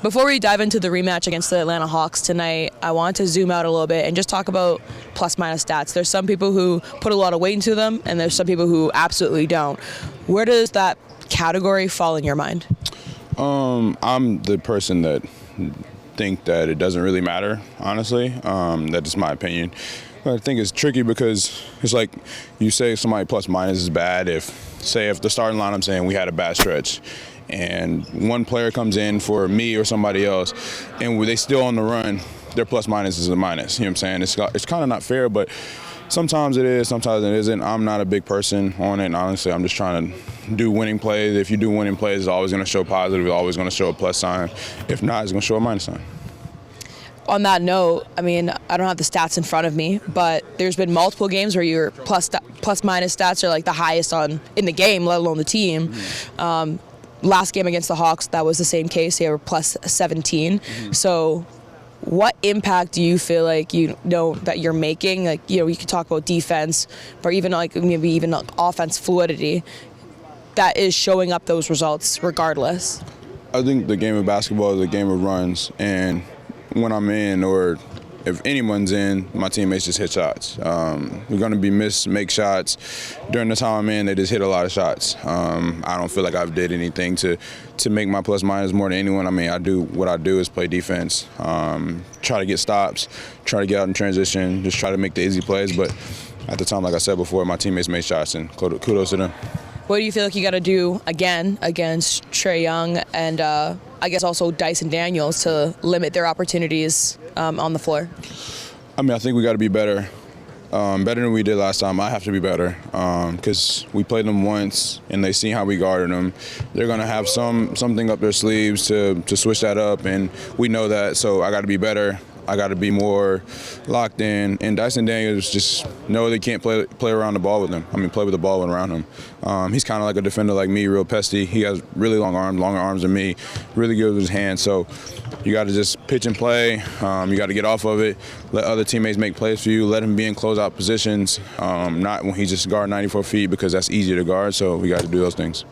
Before we dive into the rematch against the Atlanta Hawks tonight, I want to zoom out a little bit and just talk about plus-minus stats. There's some people who put a lot of weight into them, and there's some people who absolutely don't. Where does that category fall in your mind? I'm the person that think that it doesn't really matter, honestly. That's just my opinion. I think it's tricky because it's like you say somebody plus-minus is bad if the starting line, I'm saying we had a bad stretch, and one player comes in for me or somebody else, and they still on the run, their plus-minus is a minus. You know what I'm saying? It's kind of not fair, but sometimes it is, sometimes it isn't. I'm not a big person on it, and honestly, I'm just trying to do winning plays. If you do winning plays, it's always going to show positive. It's always going to show a plus sign. If not, it's going to show a minus sign. On that note, I mean, I don't have the stats in front of me, but there's been multiple games where your plus-minus stats are like the highest in the game, let alone the team. Last game against the Hawks, that was the same case. They were plus 17. So what impact do you feel like that you're making? Like, you could talk about defense, or even maybe even offense fluidity that is showing up those results regardless. I think the game of basketball is a game of runs, and when I'm in, or if anyone's in, my teammates just hit shots. We're going to be make shots. During the time I'm in, they just hit a lot of shots. I don't feel like I've did anything to make my plus-minus more than anyone. I mean, what I do is play defense, try to get stops, try to get out in transition, just try to make the easy plays. But at the time, like I said before, my teammates made shots, and kudos to them. What do you feel like you got to do again against Trae Young and I guess also Dyson Daniels to limit their opportunities on the floor? I mean, I think we got to be better. Better than we did last time. I have to be better because we played them once and they see how we guarded them. They're going to have something up their sleeves to switch that up, and we know that, so I got to be better. I got to be more locked in. And Dyson Daniels just know they can't play around the ball with him. I mean, play with the ball around him. He's kind of like a defender like me, real pesty. He has really long arms, longer arms than me, really good with his hands. So you got to just pitch and play. You got to get off of it, let other teammates make plays for you, let him be in closeout positions, not when he just guard 94 feet, because that's easier to guard. So we got to do those things.